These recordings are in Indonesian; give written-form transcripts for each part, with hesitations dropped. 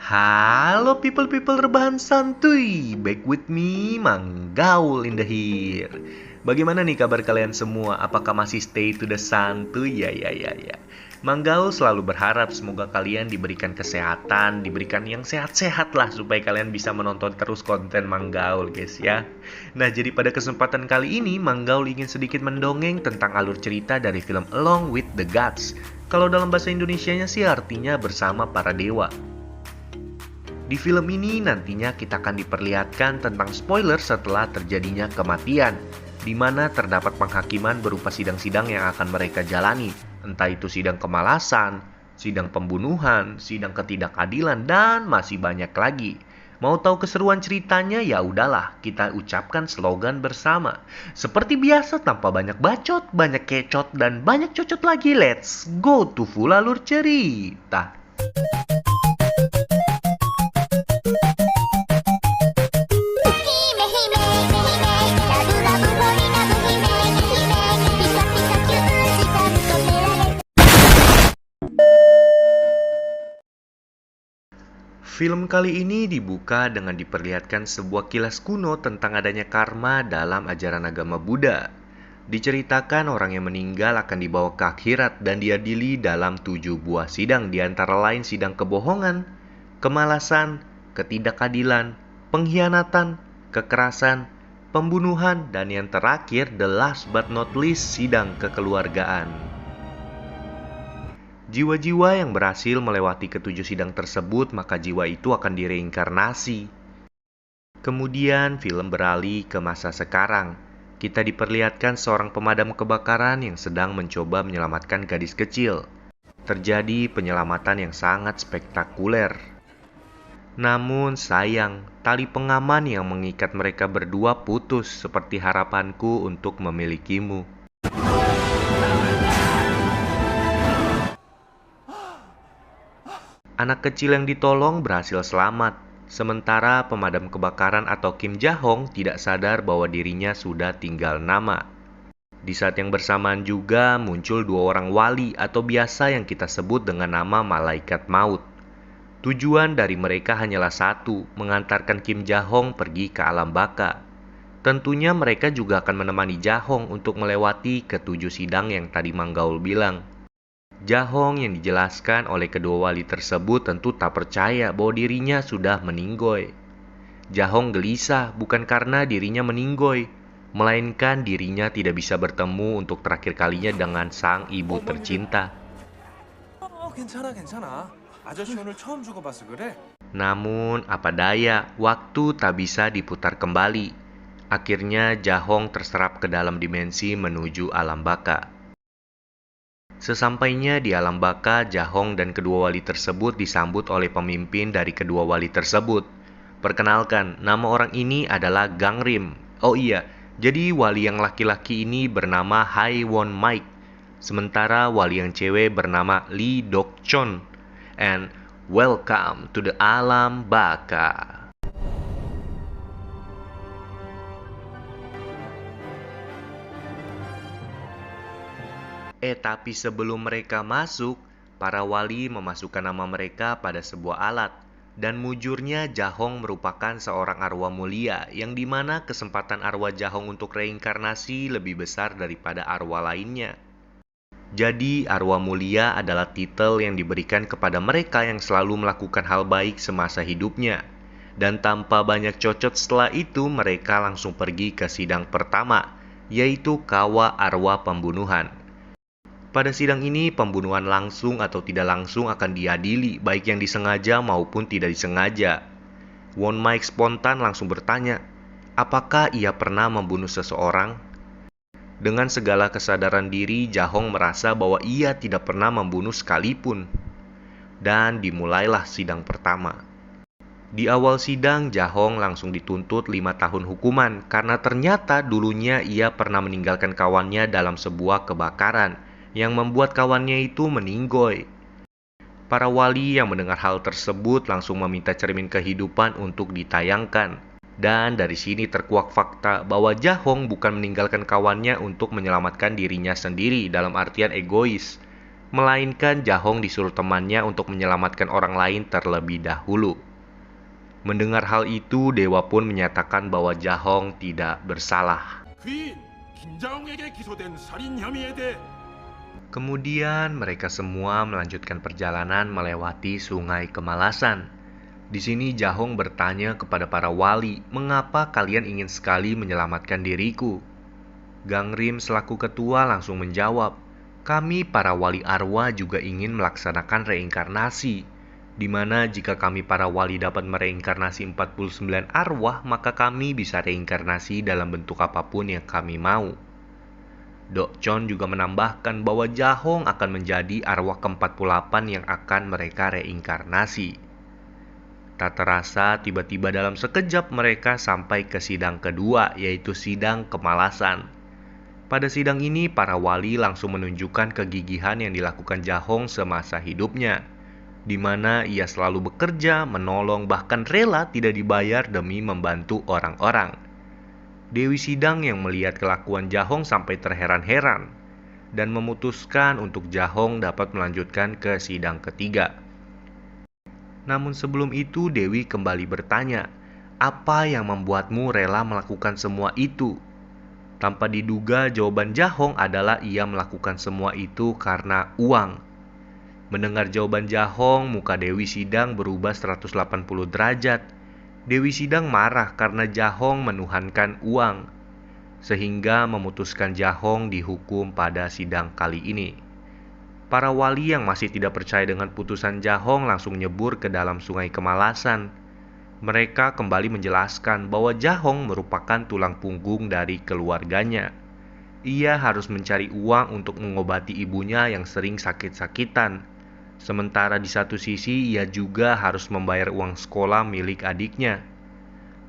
Halo people rebahan santuy, back with me Manggaul in the here. Bagaimana nih kabar kalian semua? Apakah masih stay to the santuy? Ya. Manggaul selalu berharap semoga kalian diberikan kesehatan, diberikan yang sehat-sehat lah supaya kalian bisa menonton terus konten Manggaul guys ya. Nah jadi pada kesempatan kali ini Manggaul ingin sedikit mendongeng tentang alur cerita dari film Along with the Gods. Kalau dalam bahasa Indonesianya sih artinya bersama para dewa. Di film ini nantinya kita akan diperlihatkan tentang spoiler setelah terjadinya kematian, di mana terdapat penghakiman berupa sidang-sidang yang akan mereka jalani, entah itu sidang kemalasan, sidang pembunuhan, sidang ketidakadilan, dan masih banyak lagi. Mau tahu keseruan ceritanya? Ya udahlah, kita ucapkan slogan bersama. Seperti biasa tanpa banyak bacot, banyak kecot, dan banyak cocot lagi. Let's go to full alur cerita. Film kali ini dibuka dengan diperlihatkan sebuah kilas kuno tentang adanya karma dalam ajaran agama Buddha. Diceritakan orang yang meninggal akan dibawa ke akhirat dan diadili dalam 7 buah sidang, di antara lain sidang kebohongan, kemalasan, ketidakadilan, pengkhianatan, kekerasan, pembunuhan, dan yang terakhir, the last but not least, sidang kekeluargaan. Jiwa-jiwa yang berhasil melewati ketujuh sidang tersebut, maka jiwa itu akan direinkarnasi. Kemudian film beralih ke masa sekarang. Kita diperlihatkan seorang pemadam kebakaran yang sedang mencoba menyelamatkan gadis kecil. Terjadi penyelamatan yang sangat spektakuler. Namun sayang, tali pengaman yang mengikat mereka berdua putus seperti harapanku untuk memilikimu. Anak kecil yang ditolong berhasil selamat, sementara pemadam kebakaran atau Kim Ja-hong tidak sadar bahwa dirinya sudah tinggal nama. Di saat yang bersamaan juga muncul 2 orang wali atau biasa yang kita sebut dengan nama malaikat maut. Tujuan dari mereka hanyalah satu, mengantarkan Kim Ja-hong pergi ke alam baka. Tentunya mereka juga akan menemani Ja-hong untuk melewati ke-7 sidang yang tadi Manggaul bilang. Ja-hong yang dijelaskan oleh kedua wali tersebut tentu tak percaya bahwa dirinya sudah meninggoy. Ja-hong gelisah bukan karena dirinya meninggoy, melainkan dirinya tidak bisa bertemu untuk terakhir kalinya dengan sang ibu tercinta. 괜찮아. 아저씨 오늘 처음 죽어봤어, 그래? Namun apa daya, waktu tak bisa diputar kembali. Akhirnya Ja-hong terserap ke dalam dimensi menuju alam baka. Sesampainya di alam baka, Ja-hong dan kedua wali tersebut disambut oleh pemimpin dari kedua wali tersebut. Perkenalkan, nama orang ini adalah Gangrim. Oh iya, jadi wali yang laki-laki ini bernama Hai Won Mike, sementara wali yang cewek bernama Lee Dok-chon. And welcome to the alam baka. Tapi sebelum mereka masuk, para wali memasukkan nama mereka pada sebuah alat. Dan mujurnya Ja-hong merupakan seorang arwah mulia, yang dimana kesempatan arwah Ja-hong untuk reinkarnasi lebih besar daripada arwah lainnya. Jadi arwah mulia adalah titel yang diberikan kepada mereka yang selalu melakukan hal baik semasa hidupnya. Dan tanpa banyak cocot setelah itu, mereka langsung pergi ke sidang pertama, yaitu Kawa Arwah Pembunuhan. Pada sidang ini, pembunuhan langsung atau tidak langsung akan diadili, baik yang disengaja maupun tidak disengaja. Won Mike spontan langsung bertanya, apakah ia pernah membunuh seseorang? Dengan segala kesadaran diri, Ja-hong merasa bahwa ia tidak pernah membunuh sekalipun. Dan dimulailah sidang pertama. Di awal sidang, Ja-hong langsung dituntut 5 tahun hukuman, karena ternyata dulunya ia pernah meninggalkan kawannya dalam sebuah kebakaran yang membuat kawannya itu meninggoy. Para wali yang mendengar hal tersebut langsung meminta cermin kehidupan untuk ditayangkan. Dan dari sini terkuak fakta bahwa Ja-hong bukan meninggalkan kawannya untuk menyelamatkan dirinya sendiri dalam artian egois. melainkan Jahong disuruh temannya untuk menyelamatkan orang lain terlebih dahulu. Mendengar hal itu, dewa pun menyatakan bahwa Jahong tidak bersalah. 귀인 김자홍에게 기소된 살인 혐의에 대해 Kemudian mereka semua melanjutkan perjalanan melewati Sungai Kemalasan. Di sini Jahong bertanya kepada para wali, "Mengapa kalian ingin sekali menyelamatkan diriku?" Gangrim selaku ketua langsung menjawab, "Kami para wali arwah juga ingin melaksanakan reinkarnasi, di mana jika kami para wali dapat mereinkarnasi 49 arwah, maka kami bisa reinkarnasi dalam bentuk apapun yang kami mau." Dokchon juga menambahkan bahwa Jahong akan menjadi arwah ke-48 yang akan mereka reinkarnasi. Tak terasa, tiba-tiba dalam sekejap mereka sampai ke sidang kedua, yaitu sidang kemalasan. Pada sidang ini, para wali langsung menunjukkan kegigihan yang dilakukan Jahong semasa hidupnya, di mana ia selalu bekerja, menolong, bahkan rela tidak dibayar demi membantu orang-orang. Dewi Sidang yang melihat kelakuan Jahong sampai terheran-heran dan memutuskan untuk Jahong dapat melanjutkan ke sidang ketiga. Namun sebelum itu Dewi kembali bertanya, "Apa yang membuatmu rela melakukan semua itu?" Tanpa diduga jawaban Jahong adalah ia melakukan semua itu karena uang. Mendengar jawaban Jahong, muka Dewi Sidang berubah 180 derajat. Dewi Sidang marah karena Jahong menuhankan uang, sehingga memutuskan Jahong dihukum pada sidang kali ini. Para wali yang masih tidak percaya dengan putusan Jahong langsung nyebur ke dalam Sungai Kemalasan. Mereka kembali menjelaskan bahwa Jahong merupakan tulang punggung dari keluarganya. Ia harus mencari uang untuk mengobati ibunya yang sering sakit-sakitan. Sementara di satu sisi ia juga harus membayar uang sekolah milik adiknya.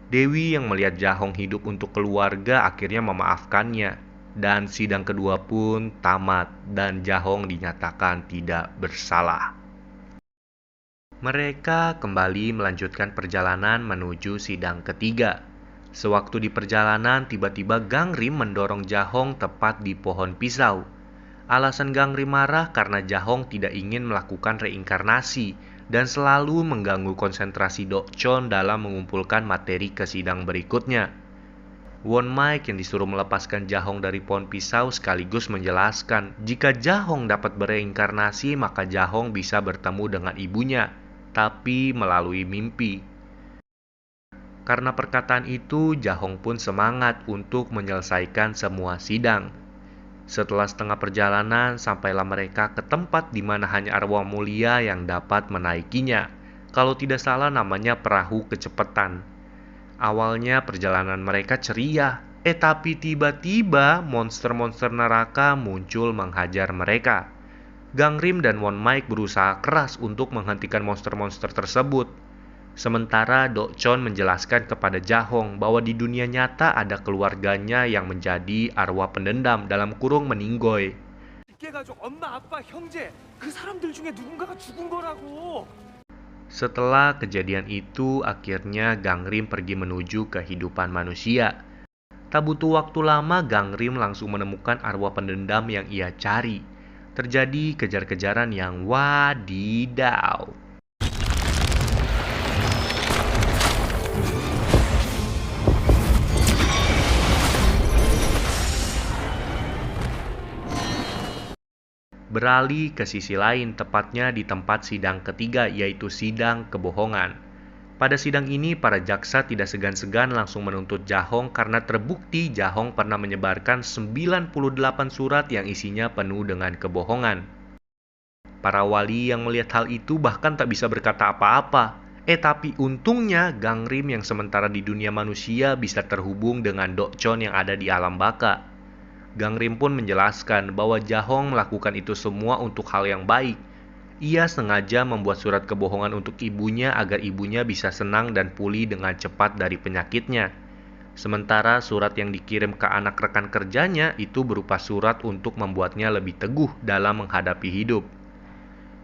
Dewi yang melihat Jahong hidup untuk keluarga akhirnya memaafkannya, dan sidang kedua pun tamat dan Jahong dinyatakan tidak bersalah. Mereka kembali melanjutkan perjalanan menuju sidang ketiga. Sewaktu di perjalanan, tiba-tiba Gangrim mendorong Jahong tepat di pohon pisau. Alasan Gangrim marah karena Jahong tidak ingin melakukan reinkarnasi dan selalu mengganggu konsentrasi Dokchon dalam mengumpulkan materi ke sidang berikutnya. Won Maik yang disuruh melepaskan Jahong dari pohon pisau sekaligus menjelaskan jika Jahong dapat bereinkarnasi maka Jahong bisa bertemu dengan ibunya, tapi melalui mimpi. Karena perkataan itu, Jahong pun semangat untuk menyelesaikan semua sidang. Setelah setengah perjalanan, sampailah mereka ke tempat di mana hanya arwah mulia yang dapat menaikinya. Kalau tidak salah namanya perahu kecepatan. Awalnya perjalanan mereka ceria, tapi tiba-tiba monster-monster neraka muncul menghajar mereka. Gangrim dan Won Maik berusaha keras untuk menghentikan monster-monster tersebut. Sementara Dokchon menjelaskan kepada Jahong bahwa di dunia nyata ada keluarganya yang menjadi arwah pendendam dalam kurung meninggoy. 깨가지고 엄마, 아빠, 형제 그 사람들 중에 누군가가 죽은 거라고. Setelah kejadian itu, akhirnya Gangrim pergi menuju kehidupan manusia. Tak butuh waktu lama, Gangrim langsung menemukan arwah pendendam yang ia cari. Terjadi kejar-kejaran yang wadidaw. Beralih ke sisi lain, tepatnya di tempat sidang ketiga, yaitu sidang kebohongan. Pada sidang ini, para jaksa tidak segan-segan langsung menuntut Jahong karena terbukti Jahong pernah menyebarkan 98 surat yang isinya penuh dengan kebohongan. Para wali yang melihat hal itu bahkan tak bisa berkata apa-apa. Tapi untungnya Gangrim yang sementara di dunia manusia bisa terhubung dengan Dokchon yang ada di alam baka. Gangrim pun menjelaskan bahwa Jahong melakukan itu semua untuk hal yang baik. Ia sengaja membuat surat kebohongan untuk ibunya agar ibunya bisa senang dan pulih dengan cepat dari penyakitnya. Sementara surat yang dikirim ke anak rekan kerjanya itu berupa surat untuk membuatnya lebih teguh dalam menghadapi hidup.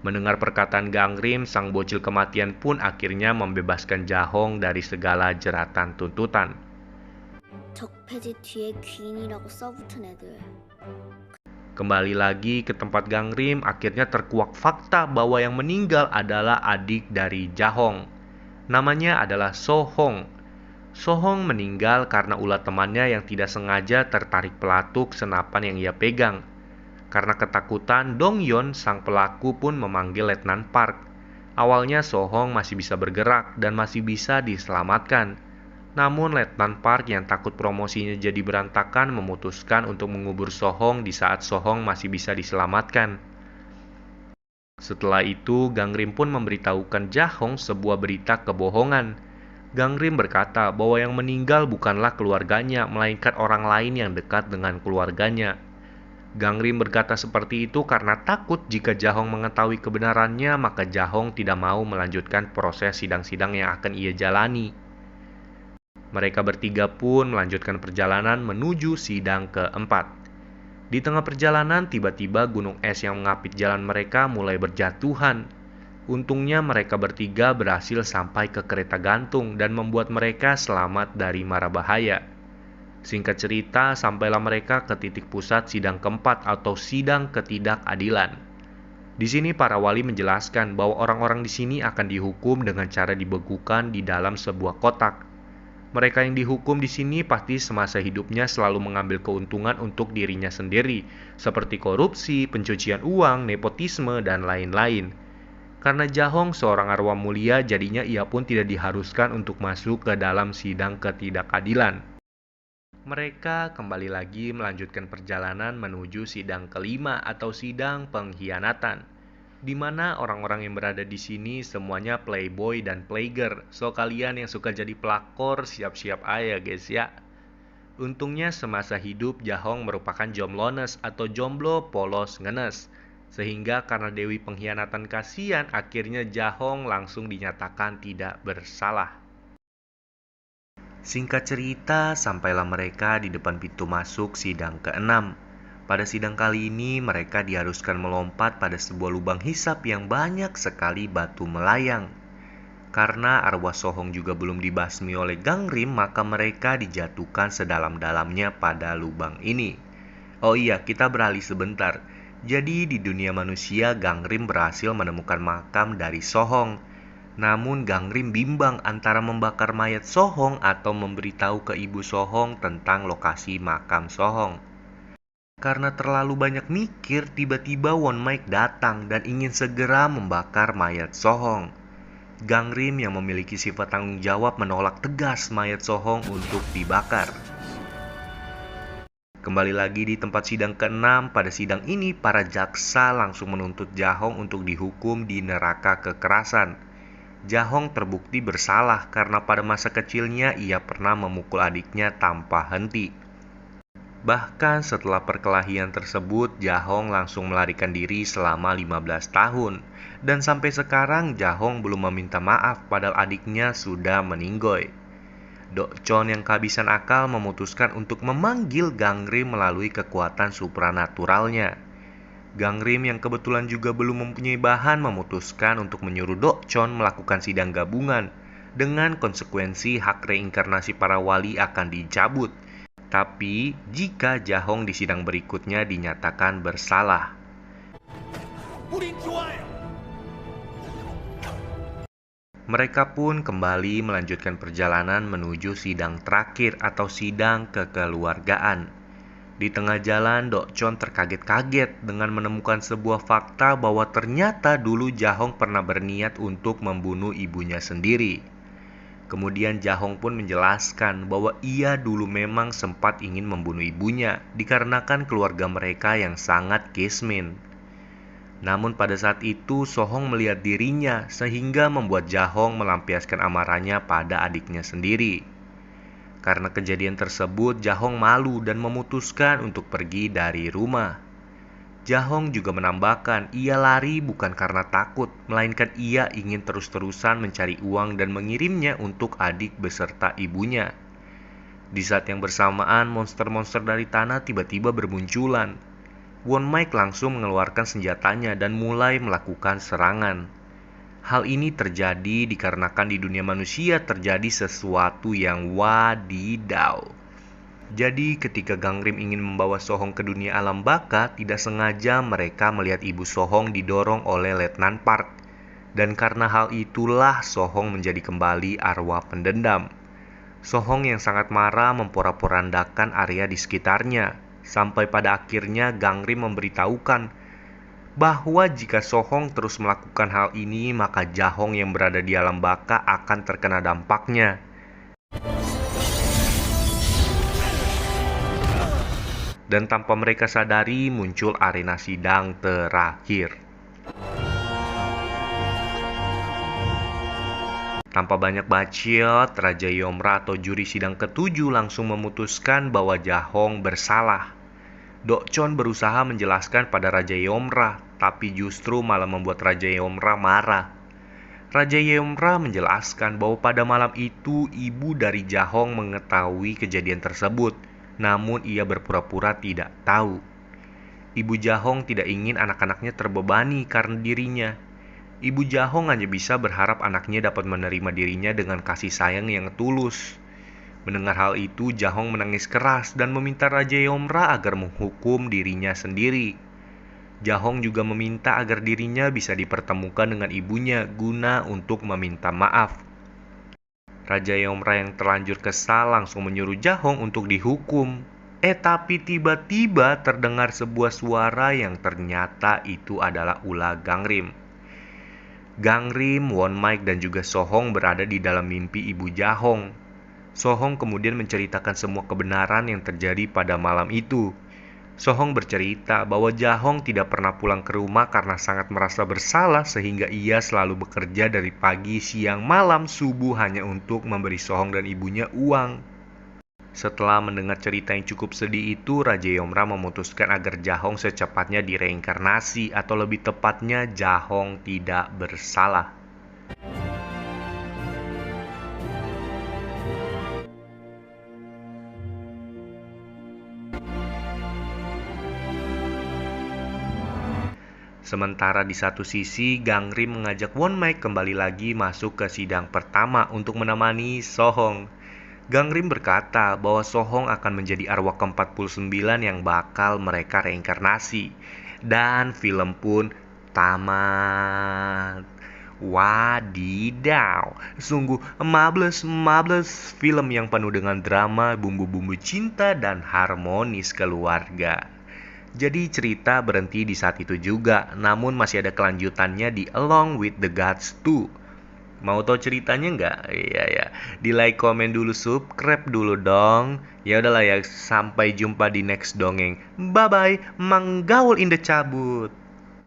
Mendengar perkataan Gangrim, sang bocil kematian pun akhirnya membebaskan Jahong dari segala jeratan tuntutan. 적폐지 뒤에 귀인이라고 써붙은 애들. Kembali lagi ke tempat Gangrim, akhirnya terkuak fakta bahwa yang meninggal adalah adik dari Jahong. Namanya adalah Sohong. Sohong meninggal karena ulat temannya yang tidak sengaja tertarik pelatuk senapan yang ia pegang. Karena ketakutan, Dongyeon, sang pelaku pun memanggil Letnan Park. Awalnya Sohong masih bisa bergerak dan masih bisa diselamatkan. Namun Letnan Park yang takut promosinya jadi berantakan memutuskan untuk mengubur Sohong di saat Sohong masih bisa diselamatkan. Setelah itu, Gangrim pun memberitahukan Jahong sebuah berita kebohongan. Gangrim berkata bahwa yang meninggal bukanlah keluarganya, melainkan orang lain yang dekat dengan keluarganya. Gangrim berkata seperti itu karena takut jika Jahong mengetahui kebenarannya, maka Jahong tidak mau melanjutkan proses sidang-sidang yang akan ia jalani. Mereka bertiga pun melanjutkan perjalanan menuju sidang keempat. Di tengah perjalanan, tiba-tiba gunung es yang mengapit jalan mereka mulai berjatuhan. Untungnya mereka bertiga berhasil sampai ke kereta gantung dan membuat mereka selamat dari mara bahaya. Singkat cerita, sampailah mereka ke titik pusat sidang keempat atau sidang ketidakadilan. Di sini para wali menjelaskan bahwa orang-orang di sini akan dihukum dengan cara dibekukan di dalam sebuah kotak. Mereka yang dihukum di sini pasti semasa hidupnya selalu mengambil keuntungan untuk dirinya sendiri, seperti korupsi, pencucian uang, nepotisme, dan lain-lain. Karena Jahong seorang arwah mulia, jadinya ia pun tidak diharuskan untuk masuk ke dalam sidang ketidakadilan. Mereka kembali lagi melanjutkan perjalanan menuju sidang kelima atau sidang pengkhianatan, di mana orang-orang yang berada di sini semuanya playboy dan playgirl. So kalian yang suka jadi pelakor siap-siap aja guys ya. Untungnya semasa hidup Jahong merupakan jomblones atau jomblo polos ngenes. Sehingga karena Dewi pengkhianatan kasihan, akhirnya Jahong langsung dinyatakan tidak bersalah. Singkat cerita, sampailah mereka di depan pintu masuk sidang ke-6. Pada sidang kali ini, mereka diharuskan melompat pada sebuah lubang hisap yang banyak sekali batu melayang. Karena arwah Sohong juga belum dibasmi oleh Gangrim, maka mereka dijatuhkan sedalam-dalamnya pada lubang ini. Oh iya, kita beralih sebentar. Jadi di dunia manusia, Gangrim berhasil menemukan makam dari Sohong. Namun Gangrim bimbang antara membakar mayat Sohong atau memberitahu ke ibu Sohong tentang lokasi makam Sohong. Karena terlalu banyak mikir, tiba-tiba Won Maik datang dan ingin segera membakar mayat Sohong. Gangrim yang memiliki sifat tanggung jawab menolak tegas mayat Sohong untuk dibakar. Kembali lagi di tempat sidang ke-6, pada sidang ini para jaksa langsung menuntut Jahong untuk dihukum di neraka kekerasan. Jahong terbukti bersalah karena pada masa kecilnya ia pernah memukul adiknya tanpa henti. Bahkan setelah perkelahian tersebut, Jahong langsung melarikan diri selama 15 tahun. Dan sampai sekarang Jahong belum meminta maaf padahal adiknya sudah meninggoy. Dokchon yang kehabisan akal memutuskan untuk memanggil Gangrim melalui kekuatan supranaturalnya. Gangrim yang kebetulan juga belum mempunyai bahan memutuskan untuk menyuruh Dokchon melakukan sidang gabungan. Dengan konsekuensi hak reinkarnasi para wali akan dicabut. Tapi jika Jahong di sidang berikutnya dinyatakan bersalah. Mereka pun kembali melanjutkan perjalanan menuju sidang terakhir atau sidang kekeluargaan. Di tengah jalan, Dokchon terkaget-kaget dengan menemukan sebuah fakta bahwa ternyata dulu Jahong pernah berniat untuk membunuh ibunya sendiri. Kemudian Jahong pun menjelaskan bahwa ia dulu memang sempat ingin membunuh ibunya dikarenakan keluarga mereka yang sangat kismin. Namun pada saat itu Sohong melihat dirinya sehingga membuat Jahong melampiaskan amarahnya pada adiknya sendiri. Karena kejadian tersebut, Jahong malu dan memutuskan untuk pergi dari rumah. Jahong juga menambahkan, ia lari bukan karena takut, melainkan ia ingin terus-terusan mencari uang dan mengirimnya untuk adik beserta ibunya. Di saat yang bersamaan, monster-monster dari tanah tiba-tiba bermunculan. Won Maik langsung mengeluarkan senjatanya dan mulai melakukan serangan. Hal ini terjadi dikarenakan di dunia manusia terjadi sesuatu yang wadidaw. Jadi ketika Gangrim ingin membawa Sohong ke dunia alam baka, tidak sengaja mereka melihat ibu Sohong didorong oleh Letnan Park. Dan karena hal itulah Sohong menjadi kembali arwah pendendam. Sohong yang sangat marah memporak-porandakan area di sekitarnya, sampai pada akhirnya Gangrim memberitahukan bahwa jika Sohong terus melakukan hal ini, maka Jahong yang berada di alam baka akan terkena dampaknya. Dan tanpa mereka sadari, muncul arena sidang terakhir. Tanpa banyak bacot, Raja Yomra atau juri sidang ketujuh langsung memutuskan bahwa Jahong bersalah. Dokchon berusaha menjelaskan pada Raja Yomra, tapi justru malah membuat Raja Yomra marah. Raja Yomra menjelaskan bahwa pada malam itu ibu dari Jahong mengetahui kejadian tersebut, namun ia berpura-pura tidak tahu. Ibu Jahong tidak ingin anak-anaknya terbebani karena dirinya. Ibu Jahong hanya bisa berharap anaknya dapat menerima dirinya dengan kasih sayang yang tulus. Mendengar hal itu, Jahong menangis keras dan meminta Raja Yomra agar menghukum dirinya sendiri. Jahong juga meminta agar dirinya bisa dipertemukan dengan ibunya guna untuk meminta maaf. Raja Yomra yang terlanjur kesal langsung menyuruh Jahong untuk dihukum. Tapi tiba-tiba terdengar sebuah suara yang ternyata itu adalah ulah Gangrim. Gangrim, Won-Maik, dan juga Sohong berada di dalam mimpi ibu Jahong. Sohong kemudian menceritakan semua kebenaran yang terjadi pada malam itu. Sohong bercerita bahwa Jahong tidak pernah pulang ke rumah karena sangat merasa bersalah sehingga ia selalu bekerja dari pagi, siang, malam, subuh hanya untuk memberi Sohong dan ibunya uang. Setelah mendengar cerita yang cukup sedih itu, Raja Yomra memutuskan agar Jahong secepatnya direinkarnasi, atau lebih tepatnya Jahong tidak bersalah. Sementara di satu sisi, Gangrim mengajak Won-Maik kembali lagi masuk ke sidang pertama untuk menemani Sohong. Gangrim berkata bahwa Sohong akan menjadi arwah ke-49 yang bakal mereka reinkarnasi. Dan film pun tamat. Wadidaw, sungguh mables film yang penuh dengan drama, bumbu-bumbu cinta, dan harmonis keluarga. Jadi cerita berhenti di saat itu juga, namun masih ada kelanjutannya di Along with the Gods 2. Mau tahu ceritanya nggak? Iya ya, di like, komen dulu, subscribe dulu dong. Ya udahlah ya, sampai jumpa di next dongeng. Bye bye, Manggaul in the cabut.